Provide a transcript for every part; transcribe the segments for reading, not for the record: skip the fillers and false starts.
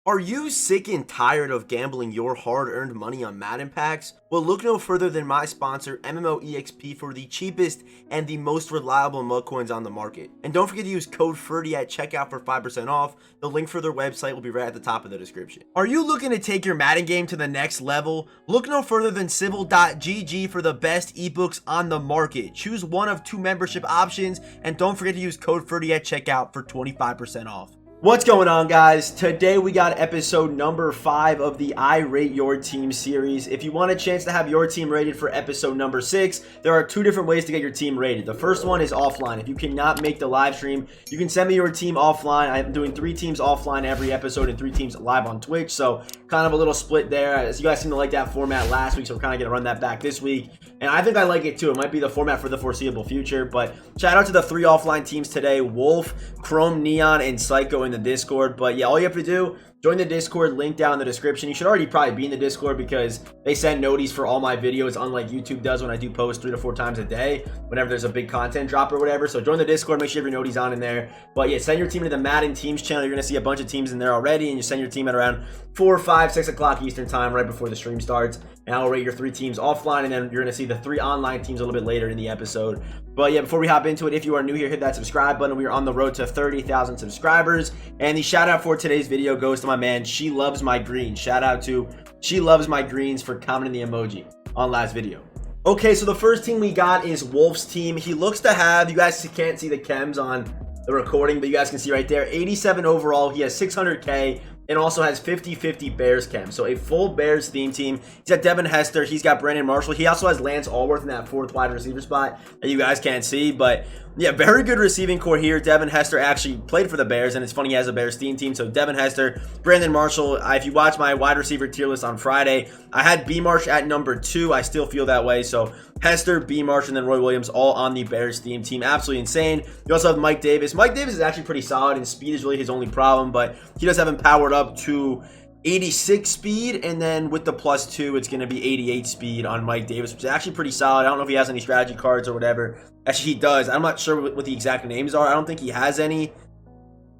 Are you sick and tired of gambling your hard-earned money on Madden packs? Well, look no further than my sponsor, MMOEXP, for the cheapest and the most reliable mug coins on the market. And don't forget to use code Ferdy at checkout for 5% off. The link for their website will be right at the top of the description. Are you looking to take your Madden game to the next level? Look no further than Civil.gg for the best ebooks on the market. Choose one of 2 membership options, and don't forget to use code Ferdy at checkout for 25% off. What's going on, guys? Today we got episode number 5 of the I Rate Your Team series. If you want a chance to have your team rated for episode number 6, there are 2 different ways to get your team rated. The first one is offline. If you cannot make the live stream, you can send me your team offline. I'm doing 3 teams offline every episode and 3 teams live on Twitch, so kind of a little split there. As you guys seem to like that format last week, so we're kind of going to run that back this week. And I think I like it too. It might be the format for the foreseeable future, but shout out to the 3 offline teams today: Wolf, Chrome, Neon, and Psycho in the Discord. But yeah, all you have to do, join the Discord, link down in the description. You should already probably be in the Discord because they send noties for all my videos, unlike YouTube does when I do post 3 to 4 times a day whenever there's a big content drop or whatever. So join the Discord, make sure you have your noties on in there. But yeah, send your team to the Madden Teams channel. You're going to see a bunch of teams in there already, and you send your team at around 4, 5, 6 o'clock Eastern time right before the stream starts. And I'll rate your 3 teams offline, and then you're going to see the 3 online teams a little bit later in the episode. But yeah, before we hop into it, if you are new here, hit that subscribe button. We are on the road to 30,000 subscribers. And the shout out for today's video goes to my man, She Loves My Greens. Shout out to She Loves My Greens for commenting the emoji on last video. Okay, so the first team we got is Wolf's team. He looks to have, you guys can't see the chems on the recording, but you guys can see right there, 87 overall. He has 600K. And also has 50-50 Bears chem. So a full Bears theme team. He's got Devin Hester. He's got Brandon Marshall. He also has Lance Allworth in that 4th wide receiver spot that you guys can't see. But yeah, very good receiving core here. Devin Hester actually played for the Bears, and it's funny he has a Bears theme team. So Devin Hester, Brandon Marshall. If you watch my wide receiver tier list on Friday, I had B Marsh at number 2. I still feel that way. So Hester, B Marsh, and then Roy Williams all on the Bears theme team. Absolutely insane. You also have Mike Davis. Mike Davis is actually pretty solid, and speed is really his only problem, but he does have him powered up to 86 speed, and then with the +2, it's going to be 88 speed on Mike Davis, which is actually pretty solid. I don't know if he has any strategy cards or whatever. Actually, he does. I'm not sure what the exact names are. I don't think he has any.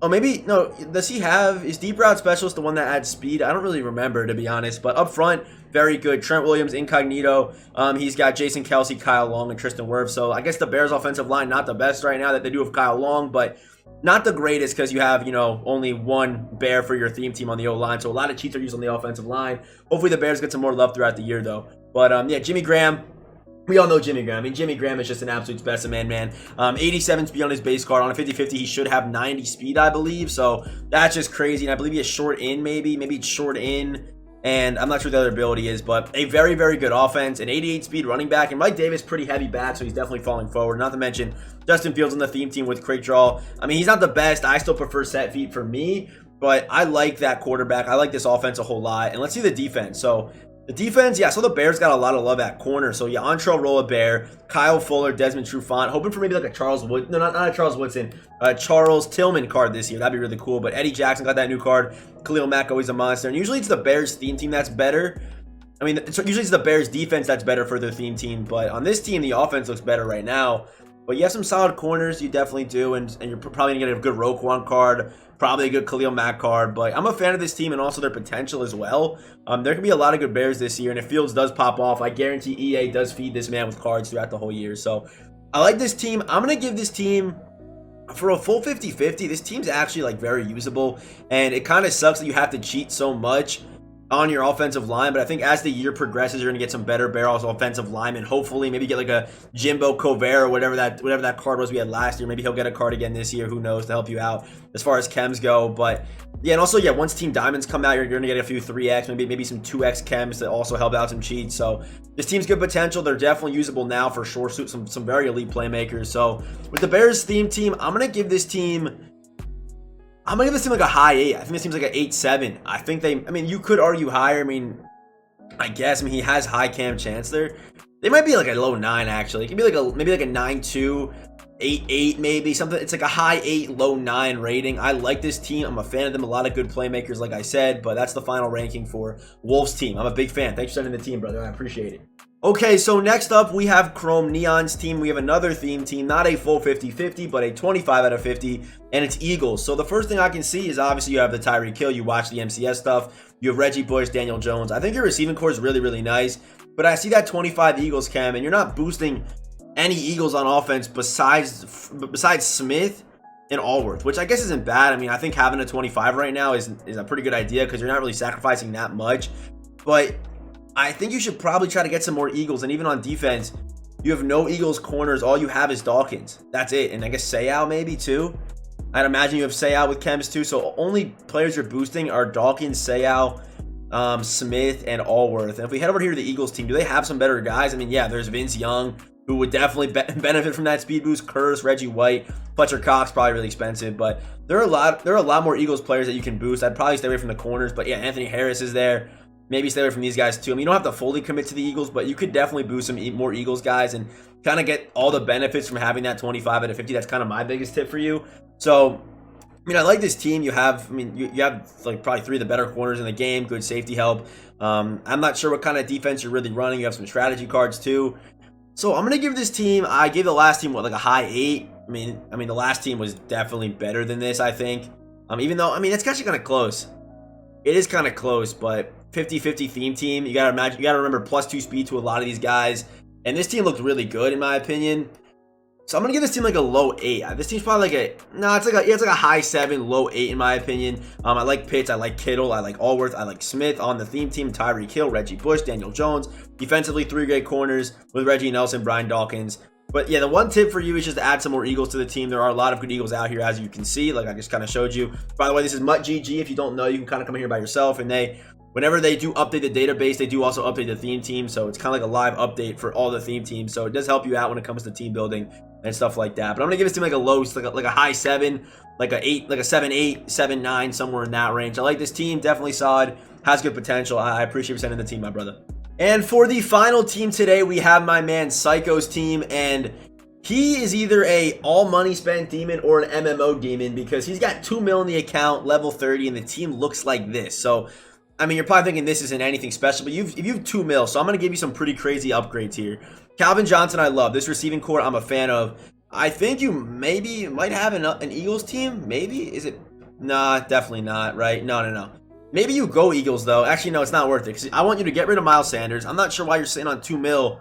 Oh, maybe, no, does he have, is Deep Route Specialist the one that adds speed? I don't really remember, to be honest, but up front, very good. Trent Williams, Incognito. He's got Jason Kelsey, Kyle Long, and Tristan Wirfs. So I guess the Bears offensive line, not the best right now that they do have Kyle Long, but not the greatest because you have, only one Bear for your theme team on the O-line. So a lot of cheats are used on the offensive line. Hopefully the Bears get some more love throughout the year, though. But, yeah, Jimmy Graham. We all know Jimmy Graham. I mean, Jimmy Graham is just an absolute specimen, man. 87 speed on his base card. On a 50-50, he should have 90 speed, I believe. So that's just crazy. And I believe he has short in, maybe. Maybe it's short in. And I'm not sure what the other ability is, but a very, very good offense. An 88 speed running back. And Mike Davis, pretty heavy back, so he's definitely falling forward. Not to mention Justin Fields on the theme team with Craig Draw. I mean, he's not the best. I still prefer set feet for me, but I like that quarterback. I like this offense a whole lot. And let's see the defense. So the defense, yeah, so the Bears got a lot of love at corner. So yeah, Antrell Rolla-Bear, Kyle Fuller, Desmond Trufant, hoping for maybe like a Charles Wood, no, not a Charles Woodson, Charles Tillman card this year. That'd be really cool. But Eddie Jackson got that new card. Khalil Mack always a monster. And usually it's the Bears theme team that's better. I mean, usually it's the Bears defense that's better for their theme team. But on this team, the offense looks better right now. But you have some solid corners, you definitely do, and you're probably going to get a good Roquan card, probably a good Khalil Mack card, but I'm a fan of this team and also their potential as well. There can be a lot of good Bears this year, and if Fields does pop off, I guarantee EA does feed this man with cards throughout the whole year. So I like this team. I'm going to give this team, for a full 50-50, this team's actually like very usable, and it kind of sucks that you have to cheat so much on your offensive line, but I think as the year progresses, you're going to get some better Bears offensive linemen. Hopefully, maybe get like a Jimbo Covert or whatever that card was we had last year. Maybe he'll get a card again this year. Who knows, to help you out as far as chems go. But yeah, and also, yeah, once Team Diamonds come out, you're going to get a few 3X, maybe some 2X chems that also help out some cheats. So this team's good potential. They're definitely usable now for sure. Some very elite playmakers. So with the Bears theme team, I'm going to give this team like a high 8. I think this seems like an 8-7. I mean, you could argue higher. I guess he has high cam chance there. They might be like a low 9, actually. It could be like maybe like a 9-2. 8-8 maybe, something. It's like a high 8, low 9 rating. I like this team. I'm a fan of them. A lot of good playmakers, like I said, but that's the final ranking for Wolves team. I'm a big fan. Thanks for sending the team, brother. I appreciate it. Okay, so next up we have Chrome Neon's team. We have another theme team, not a full 50-50, but a 25 out of 50, and it's Eagles. So the first thing I can see is obviously you have the Tyreek Hill. You watch the MCS stuff. You have Reggie Bush, Daniel Jones. I think your receiving core is really, really nice, but I see that 25 Eagles, Cam, and you're not boosting any Eagles on offense besides Smith and Allworth, which I guess isn't bad. I mean, I think having a 25 right now is a pretty good idea because you're not really sacrificing that much. But I think you should probably try to get some more Eagles. And even on defense, you have no Eagles corners. All you have is Dawkins. That's it. And I guess Sayal maybe too. I'd imagine you have Sayal with Chems too. So only players you're boosting are Dawkins, Sayal, Smith, and Allworth. And if we head over here to the Eagles team, do they have some better guys? I mean, yeah, there's Vince Young, who would definitely benefit from that speed boost. Curse, Reggie White, Fletcher Cox, probably really expensive, but there are a lot more Eagles players that you can boost. I'd probably stay away from the corners, but yeah, Anthony Harris is there. Maybe stay away from these guys too. I mean, you don't have to fully commit to the Eagles, but you could definitely boost some more Eagles guys and kind of get all the benefits from having that 25 out of 50. That's kind of my biggest tip for you. So, I mean, I like this team. You have, I mean, you have like probably 3 of the better corners in the game. Good safety help. I'm not sure what kind of defense you're really running. You have some strategy cards too. So I'm gonna give this team. I gave the last team like a high 8. I mean, the last team was definitely better than this, I think. Even though, I mean, it's actually kind of close. It is kind of close, but 50-50 theme team. You gotta imagine. You gotta remember +2 speed to a lot of these guys, and this team looked really good in my opinion. So I'm gonna give this team like a low 8. This team's probably like it's like a high 7, low 8 in my opinion. I like Pitts, I like Kittle, I like Allworth, I like Smith on the theme team. Tyreek Hill, Reggie Bush, Daniel Jones. Defensively, 3 great corners with Reggie Nelson, Brian Dawkins. But yeah, the one tip for you is just to add some more Eagles to the team. There are a lot of good Eagles out here, as you can see, like I just kind of showed you. By the way, this is Mutt GG. If you don't know, you can kind of come here by yourself, and whenever they do update the database, they do also update the theme team. So it's kind of like a live update for all the theme teams. So it does help you out when it comes to team building and stuff like that. But I'm gonna give this team like a low, like a high 7, like a 8, like a 7-8, 7-9, somewhere in that range. I like this team, definitely solid, has good potential. I appreciate you sending the team, my brother. And for the final team today, we have my man Psycho's team, and he is either a all money spent demon or an MMO demon because he's got 2 mil in the account, level 30, and the team looks like this. So I mean, you're probably thinking this isn't anything special, but if you have 2 mil, so I'm going to give you some pretty crazy upgrades here. Calvin Johnson, I love. This receiving core, I'm a fan of. I think you might have an Eagles team. Maybe? Is it? Nah, definitely not, right? No. Maybe you go Eagles, though. Actually, no, it's not worth it, because I want you to get rid of Miles Sanders. I'm not sure why you're sitting on 2 mil,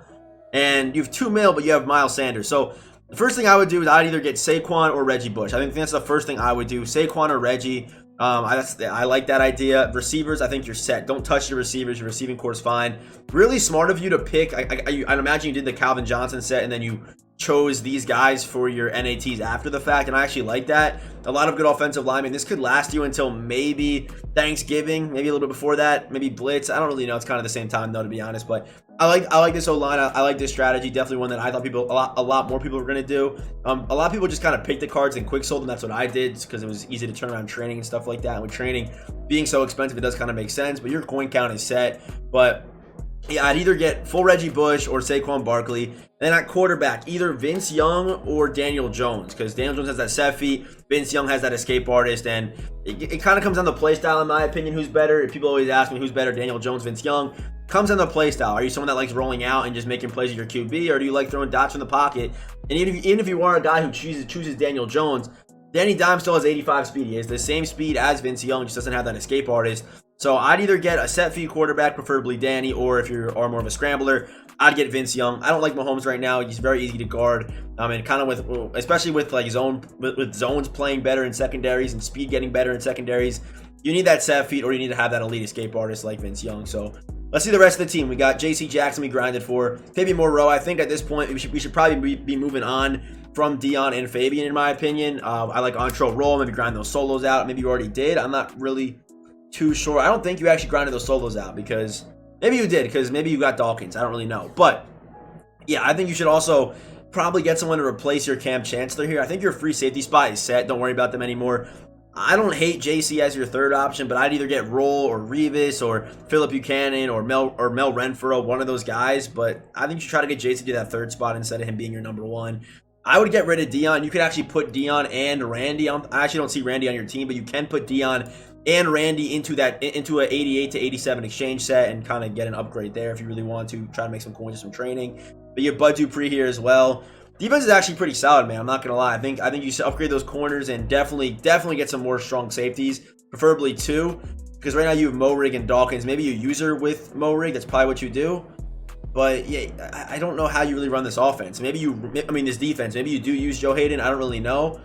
and you have 2 mil, but you have Miles Sanders. So the first thing I would do is I'd either get Saquon or Reggie Bush. I think that's the first thing I would do. Saquon or Reggie. I like that idea. Receivers, I think you're set. Don't touch your receivers. Your receiving core is fine. Really smart of you to pick. I'd imagine you did the Calvin Johnson set and then you chose these guys for your NATs after the fact, and I actually like that. A lot of good offensive linemen. This could last you until maybe Thanksgiving, maybe a little bit before that, maybe Blitz. I don't really know. It's kind of the same time though, to be honest. But I like this O-line. I like this strategy. Definitely one that I thought a lot more people were going to do. A lot of people just kind of picked the cards and quick sold them. That's what I did because it was easy to turn around training and stuff like that. And with training being so expensive, it does kind of make sense. But your coin count is set. But yeah, I'd either get full Reggie Bush or Saquon Barkley. And then at quarterback, either Vince Young or Daniel Jones, because Daniel Jones has that set feet, Vince Young has that escape artist, and it kind of comes down to play style, in my opinion, who's better. If people always ask me who's better, Daniel Jones, Vince Young, comes down to play style. Are you someone that likes rolling out and just making plays with your QB, or do you like throwing dots in the pocket? And even if you are a guy who chooses Daniel Jones, Danny Dimes still has 85 speed. He has the same speed as Vince Young, just doesn't have that escape artist. So I'd either get a set feet quarterback, preferably Danny, or if you are more of a scrambler, I'd get Vince Young. I don't like Mahomes right now. He's very easy to guard. And kind of especially with like with zones playing better in secondaries and speed getting better in secondaries, you need that set feet or you need to have that elite escape artist like Vince Young. So let's see the rest of the team. We got J.C. Jackson we grinded for. Fabian Moreau, I think at this point we should probably be moving on from Dion and Fabian, in my opinion. I like Antrell Roll. Maybe grind those solos out. Maybe you already did. I'm not really too sure. I don't think you actually grinded those solos out because maybe you did, because maybe you got Dawkins. I don't really know. But yeah, I think you should also probably get someone to replace your Cam Chancellor here. I think your free safety spot is set. Don't worry about them anymore. I don't hate JC as your third option, but I'd either get Roll or Revis or Phillip Buchanan or Mel Renfro, one of those guys. But I think you should try to get JC to that third spot instead of him being your number one. I would get rid of Dion. You could actually put Dion and Randy on. I actually don't see Randy on your team, but you can put Dion and Randy into a 88 to 87 exchange set and kind of get an upgrade there if you really want to try to make some coins or some training. But you have Bud Dupree here as well. Defense is actually pretty solid, man. I'm not gonna lie. I think you should upgrade those corners and definitely get some more strong safeties, preferably 2, because right now you have Morig and Dawkins. Maybe you user with Morig. That's probably what you do. But yeah, I don't know how you really run this offense. This defense. Maybe you do use Joe Hayden. I don't really know.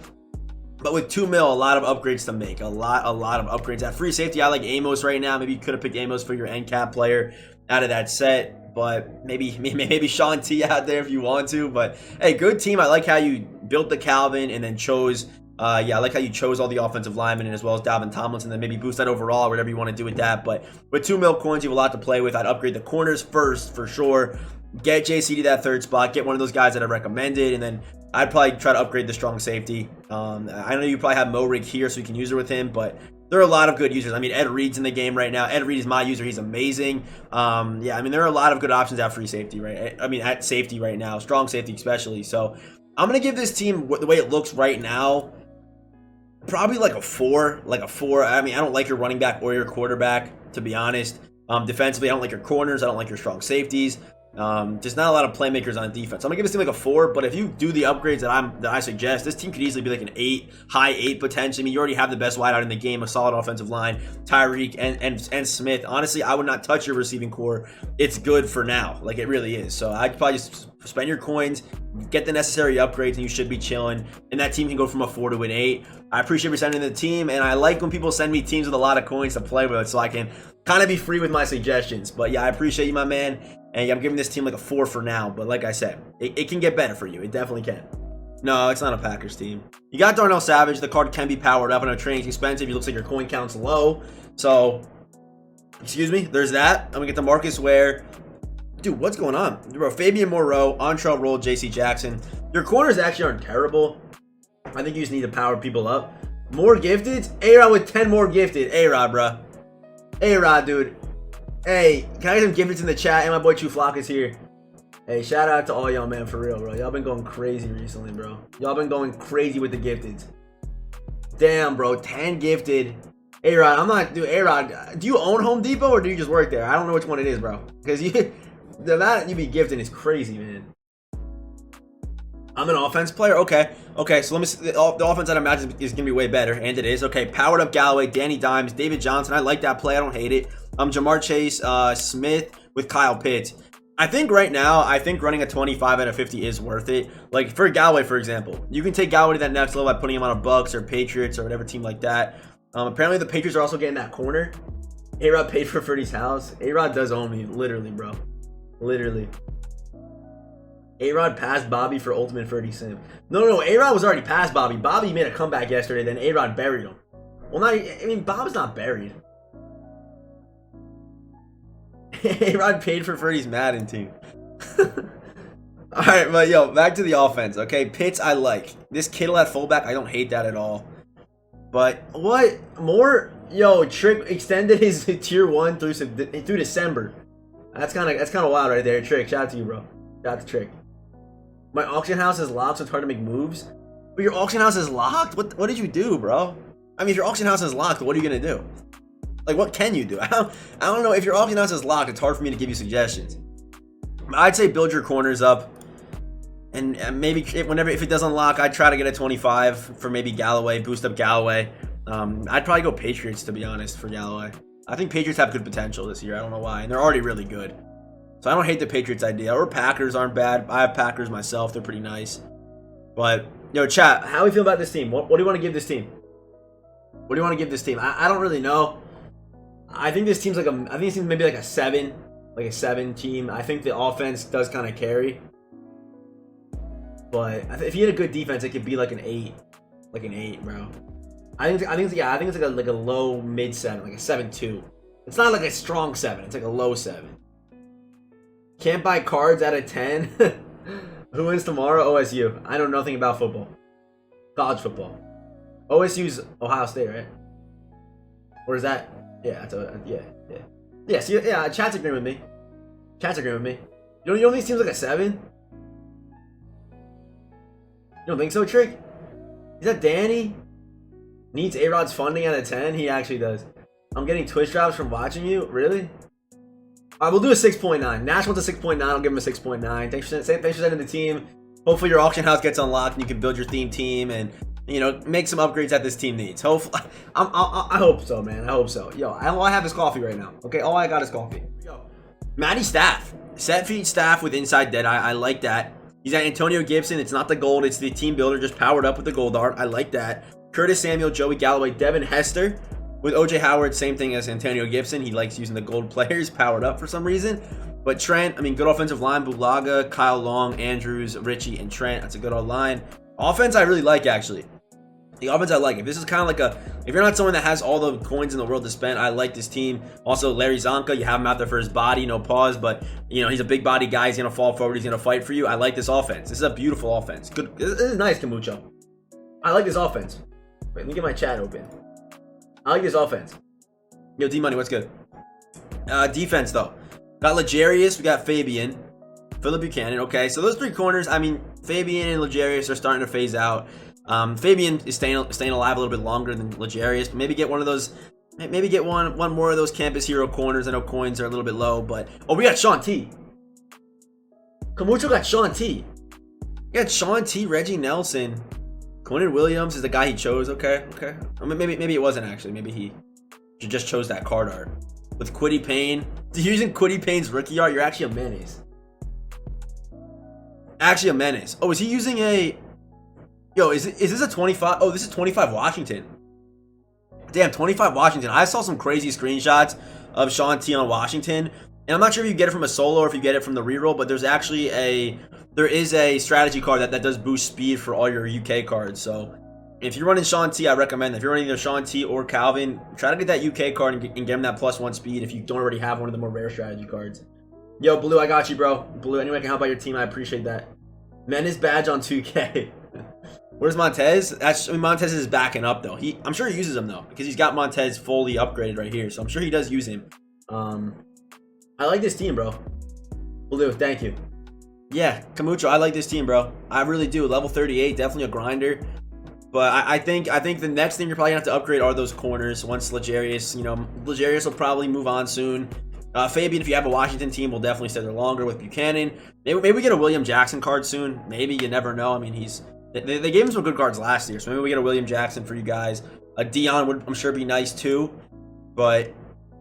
But with 2 mil, a lot of upgrades to make. A lot of upgrades. At free safety, I like Amos right now. Maybe you could have picked Amos for your end cap player out of that set. But maybe Sean T out there if you want to. But hey, good team. I like how you built the Calvin and then chose. I like how you chose all the offensive linemen and as well as Dalvin Tomlinson. Then maybe boost that overall, or whatever you want to do with that. But with 2 mil coins, you have a lot to play with. I'd upgrade the corners first for sure. Get JC to that 3rd spot. Get one of those guys that I recommended, and then I'd probably try to upgrade the strong safety. I know you probably have Morig here, so you can use her with him, but there are a lot of good users. I mean, Ed Reed's in the game right now. Ed Reed is my user. He's amazing. There are a lot of good options at free safety, right? At safety right now, strong safety especially. So I'm gonna give this team the way it looks right now, probably like a 4. I don't like your running back or your quarterback, to be honest. Defensively, I don't like your corners. I don't like your strong safeties. Just not a lot of playmakers on defense. I'm gonna give this team like a 4, but if you do the upgrades that I suggest, this team could easily be like an 8, high 8 potentially. I mean, you already have the best wideout in the game, a solid offensive line, Tyreek and Smith. Honestly, I would not touch your receiving core. It's good for now, like it really is. So I'd probably just spend your coins, get the necessary upgrades, and you should be chilling. And that team can go from a 4 to an 8. I appreciate you sending the team, and I like when people send me teams with a lot of coins to play with, so I can kind of be free with my suggestions. But yeah, I appreciate you, my man. And I'm giving this team like a 4 for now. But like I said, it can get better for you. It definitely can. No, it's not a Packers team. You got Darnell Savage. The card can be powered up. I know training's expensive. It looks like your coin count's low. So, excuse me. There's that. I'm going to get the Marcus Ware. Dude, what's going on? Bro, Fabian Moreau, Ontrell Roll, JC Jackson. Your corners actually aren't terrible. I think you just need to power people up. More gifted? A-Rod with 10 more gifted. A-Rod, bro. A-Rod, dude. Hey, can I get some gifteds in the chat? And my boy Chuflock is here. Hey, shout out to all y'all, man, for real, bro. Y'all been going crazy recently, bro. Y'all been going crazy with the gifteds. Damn, bro. 10 gifted. A-Rod, I'm not... Dude, A-Rod, do you own Home Depot or do you just work there? I don't know which one it is, bro. Because the amount you be gifting is crazy, man. I'm an offense player? Okay, so let me see. The offense that I imagine is going to be way better, and it is. Okay, powered up Galloway, Danny Dimes, David Johnson. I like that play. I don't hate it. Jamar Chase, Smith with Kyle Pitts. I think right now, running a 25 out of 50 is worth it. Like for Galloway, for example. You can take Galloway to that next level by putting him on a Bucks or Patriots or whatever team like that. Apparently the Patriots are also getting that corner. A-Rod paid for Ferdy's house. A-Rod does own me, literally, bro. Literally. A-Rod passed Bobby for ultimate Ferdy sim. No, A-Rod was already past Bobby. Bobby made a comeback yesterday, then A-Rod buried him. Well, Bob's not buried. A-Rod paid for Ferdy's Madden team. Alright, but yo, back to the offense, okay? Pitts, I like. This Kittle at fullback, I don't hate that at all. But, what? More? Yo, Trick extended his tier 1 through December. That's kind of wild right there. Trick, shout out to you, bro. Shout out to Trick. My auction house is locked, so it's hard to make moves. But your auction house is locked? What did you do, bro? I mean, if your auction house is locked, what are you going to do? Like, what can you do? I don't know. If your auction house is locked, it's hard for me to give you suggestions. I'd say build your corners up. And maybe if it doesn't lock, I'd try to get a 25 for maybe Galloway, boost up Galloway. I'd probably go Patriots, to be honest, for Galloway. I think Patriots have good potential this year. I don't know why. And they're already really good. So I don't hate the Patriots idea. Or Packers aren't bad. I have Packers myself. They're pretty nice. But, yo, chat, how do we feel about this team? What do you want to give this team? What do you want to give this team? I don't really know. I think this team's maybe like a 7. Like a 7 team. I think the offense does kind of carry. But if you had a good defense, it could be like an 8. Like an 8, bro. I think it's like a low mid 7, like a 7-2. It's not like a strong 7. It's like a low 7. Can't buy cards out of 10. Who wins tomorrow? OSU. I know nothing about football. College football. OSU's Ohio State, right? Or is that? Yeah, yeah. See, yeah. Chat's agreeing with me. You don't think this team's like a 7? don't think so, Trick? Is that Danny? Needs A-Rod's funding out of 10? He actually does. I'm getting Twitch drops from watching you? Really? Alright, we'll do a 6.9. Nash wants a 6.9. I'll give him a 6.9. Thanks for sending the team. Hopefully your auction house gets unlocked and you can build your theme team and, you know, make some upgrades that this team needs. Hopefully, I hope so, man. I hope so. Yo, all I have is coffee right now. Okay, all I got is coffee. Yo, Matty Staff. Set feet Staff with inside dead. I like that. He's at Antonio Gibson. It's not the gold. It's the team builder just powered up with the gold art. I like that. Curtis Samuel, Joey Galloway, Devin Hester. With OJ Howard, same thing as Antonio Gibson. He likes using the gold players powered up for some reason. But Trent, I mean, good offensive line. Bulaga, Kyle Long, Andrews, Richie, and Trent. That's a good old line. Offense I really like, actually. The offense I like. If this is kind of like a, if you're not someone that has all the coins in the world to spend, I like this team. Also, Larry Zonka, you have him out there for his body, no pause, but, you know, he's a big body guy. He's going to fall forward. He's going to fight for you. I like this offense. This is a beautiful offense. Good. This is nice, Camucho. I like this offense. Wait, let me get my chat open. I like this offense. Yo, D-Money, what's good? Defense, though. Got Legarius, we got Fabian, Phillip Buchanan. Okay, so those three corners, I mean, Fabian and Legarius are starting to phase out. Fabian is staying alive a little bit longer than Legarius, but maybe get one of those, maybe get one more of those campus hero corners. I know coins are a little bit low, but oh, we got Sean T. Camucho got Sean T. We got Sean T, Reggie Nelson. Conan Williams is the guy he chose. Okay. I mean, maybe it wasn't actually. Maybe he just chose that card art. With Quiddy Payne. Using Quiddy Payne's rookie art, you're actually a menace. Actually a menace. Oh, is he using a... Yo, is this a 25? Oh, this is 25 Washington. Damn, 25 Washington. I saw some crazy screenshots of Sean T on Washington. And I'm not sure if you get it from a solo or if you get it from the reroll, but there's actually there is a strategy card that does boost speed for all your UK cards. So if you're running Sean T, I recommend that. If you're running either Sean T or Calvin, try to get that UK card and get him that +1 speed if you don't already have one of the more rare strategy cards. Yo, Blue, I got you, bro. Blue, anyone can help out your team, I appreciate that. Menace badge on 2K. Where's Montez? Montez is backing up though. I'm sure he uses him though because he's got Montez fully upgraded right here. So I'm sure he does use him. I like this team, bro. Blue, thank you. Yeah, Camucho, I like this team, bro. I really do. Level 38, definitely a grinder. But I think the next thing you're probably gonna have to upgrade are those corners. Once Legarius, you know, Legarius will probably move on soon. Fabian, if you have a Washington team, will definitely stay there longer with Buchanan. Maybe we get a William Jackson card soon. Maybe, you never know. I mean, they gave him some good cards last year, so maybe we get a William Jackson for you guys. Dion would, I'm sure, be nice too. But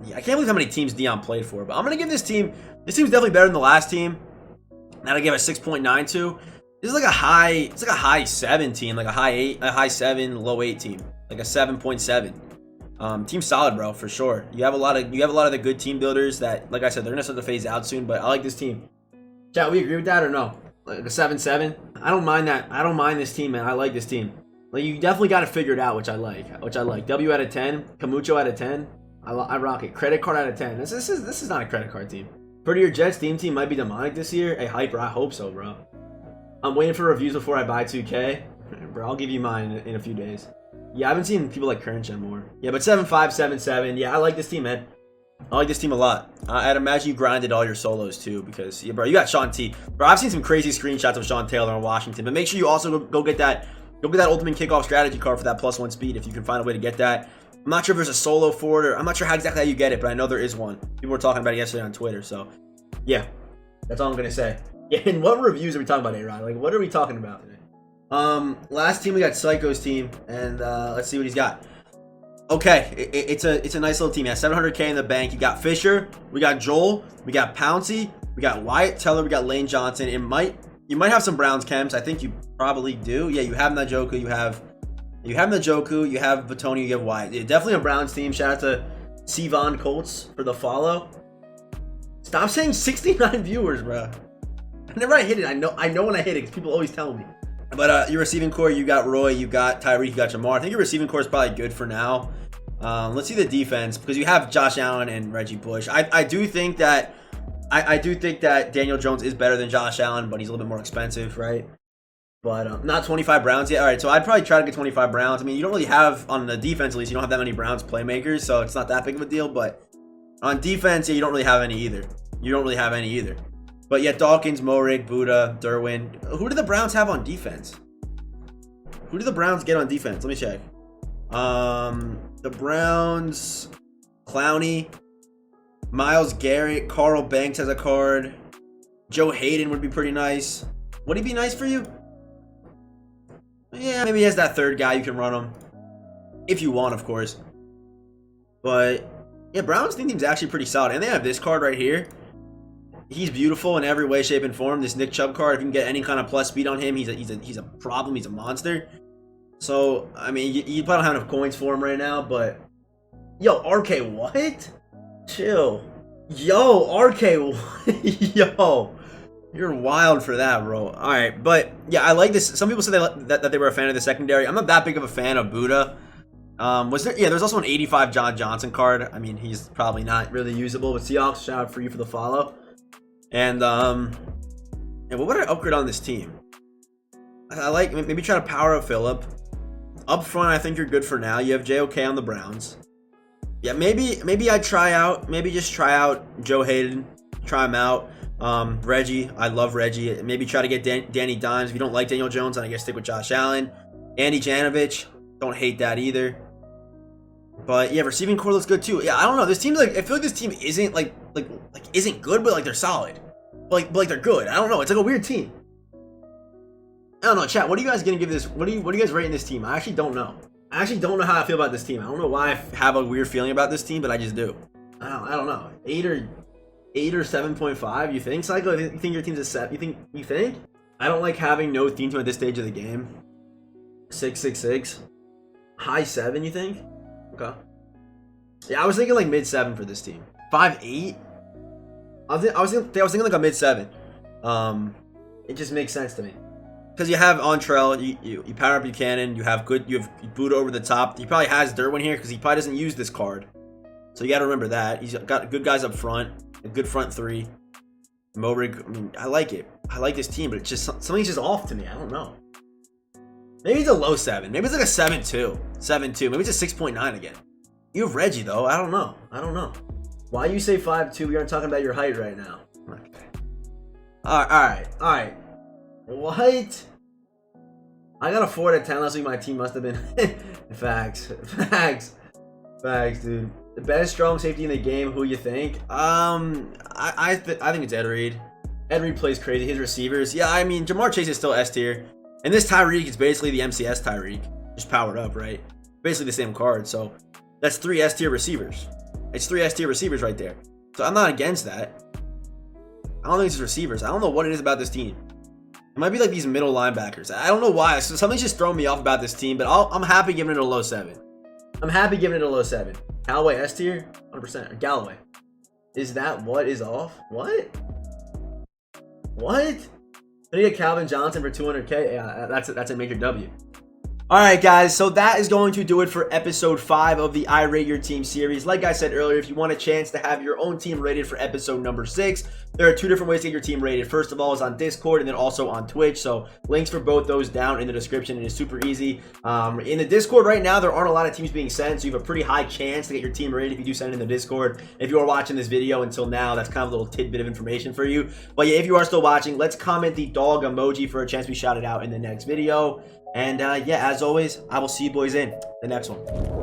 yeah, I can't believe how many teams Dion played for. But I'm gonna give this team's definitely better than the last team. That I gave a 6.9 to. This is like a high 7 team, like a high 7, low 8 team, like a 7.7. Team solid, bro, for sure. You have a lot of the good team builders that, like I said, they're gonna start to phase out soon. But I like this team. Chat, we agree with that or no? Like a 7-7. I don't mind that. I don't mind this team, man. I like this team. Like, you definitely got to figure it out, which I like. W out of 10, Camucho out of 10. I rock it. Credit card out of 10. This is not a credit card team. Prettier Jets team might be demonic this year. Hey, Hyper, I hope so, bro. I'm waiting for reviews before I buy 2K. Bro, I'll give you mine in a few days. Yeah, I haven't seen people like Kernch anymore. Yeah, but 7-5, 7-7. Yeah, I like this team, man. I like this team a lot. I'd imagine you grinded all your solos too because, yeah, bro, you got Sean T. Bro, I've seen some crazy screenshots of Sean Taylor on Washington, but make sure you also go get that ultimate kickoff strategy card for that +1 speed if you can find a way to get that. I'm not sure if there's a solo for it, or I'm not sure exactly how you get it, but I know there is one. People were talking about it yesterday on Twitter, so yeah, that's all I'm gonna say. Yeah, and what reviews are we talking about, A-Rod? Like, what are we talking about today? Last team we got Psycho's team, and let's see what he's got. Okay, it's a nice little team. He has 700K in the bank. You got Fisher, we got Joel, we got Pouncey, we got Wyatt Teller, we got Lane Johnson. You might have some Browns chems. I think you probably do. Yeah, you have Najoku, you have Najoku, you have Batoni, you have Wyatt. Yeah, definitely a Browns team. Shout out to Sivan Colts for the follow. Stop saying 69 viewers, bro. Whenever I hit it, I know when I hit it because people always tell me. But your receiving core, you got Roy, you got Tyreek, you got Jamar. I think your receiving core is probably good for now. Let's see the defense because you have Josh Allen and Reggie Bush. I do think that Daniel Jones is better than Josh Allen, but he's a little bit more expensive, right? But not 25 Browns yet. All right, so I'd probably try to get 25 Browns. I mean, you don't really have, on the defense at least, you don't have that many Browns playmakers, so it's not that big of a deal. But on defense, yeah, you don't really have any either. But yeah, Dawkins, Morig, Buddha, Derwin. Who do the Browns have on defense? Who do the Browns get on defense? Let me check. The Browns, Clowney, Myles Garrett, Carl Banks has a card. Joe Hayden would be pretty nice. Would he be nice for you? Yeah, maybe he has that third guy you can run him. If you want, of course. But, yeah, Browns team's actually pretty solid. And they have this card right here. He's beautiful in every way, shape, and form. This Nick Chubb card, if you can get any kind of plus speed on him, he's a problem. He's a monster. So, I mean, you probably don't have enough coins for him right now, but... Yo, RK, what? Chill. Yo, RK, what? Yo. You're wild for that, bro. Alright, but, yeah, I like this. Some people said that they were a fan of the secondary. I'm not that big of a fan of Buddha. There's also an 85 John Johnson card. I mean, he's probably not really usable, but Seahawks, shout out for you for the follow. And what would I upgrade on this team? I like, maybe try to power up Phillip. Up front, I think you're good for now. You have JOK on the Browns. Yeah, maybe I try out, just try out Joe Hayden. Try him out. Reggie, I love Reggie. Maybe try to get Danny Dimes. If you don't like Daniel Jones, then I guess stick with Josh Allen. Andy Janovich, don't hate that either. But yeah, receiving core looks good too. Yeah, I don't know. This team's like, I feel like this team isn't like isn't good, but like they're solid. But like they're good. I don't know. It's like a weird team. I don't know, chat. What are you guys gonna give this? What are you guys rating this team? I actually don't know. I actually don't know how I feel about this team. I don't know why I have a weird feeling about this team, but I just do. I don't know. 8 or 7.5. You think, Psycho? You think your team's a 7? You think? I don't like having no theme to at this stage of the game. 6.66. High 7. You think? Okay. Yeah, I was thinking like mid 7 for this team. 5.8. I was thinking like a mid 7. It just makes sense to me. Because you have Ontrell, you power up Buchanan, you have Buddha over the top. He probably has Derwin here because he probably doesn't use this card. So you got to remember that. He's got good guys up front, a good front three. Morig, I mean, I like it. I like this team, but it's just something's just off to me. I don't know. Maybe it's a low 7. Maybe it's like a 7.2. 7.2. Maybe it's a 6.9 again. You have Reggie though. I don't know. Why you say 5'2"? We aren't talking about your height right now. Okay. All right. What? I got a 4 out of 10 last week. My team must have been facts, dude. The best strong safety in the game. Who you think? I think it's Ed Reed. Ed Reed plays crazy. His receivers. Yeah, I mean Jamar Chase is still S tier, and this Tyreek is basically the MCS Tyreek, just powered up, right? Basically the same card. So that's 3 S tier receivers. It's 3 S tier receivers right there. So I'm not against that. I don't think it's receivers. I don't know what it is about this team. It might be like these middle linebackers. I don't know why. So something's just throwing me off about this team, but I'm happy giving it a low 7. Callaway S tier, 100%. Or Galloway. Is that what is off? What? I need a Calvin Johnson for 200K. Yeah, that's a major W. Alright guys, so that is going to do it for episode 5 of the I Rate Your Team series. Like I said earlier, if you want a chance to have your own team rated for episode number 6, there are 2 different ways to get your team rated. First of all is on Discord and then also on Twitch. So links for both those down in the description. It is super easy. In the Discord right now, there aren't a lot of teams being sent, so you have a pretty high chance to get your team rated if you do send it in the Discord. If you are watching this video until now, that's kind of a little tidbit of information for you. But yeah, if you are still watching, let's comment the dog emoji for a chance to be shouted out in the next video. And yeah, as always, I will see you boys in the next one.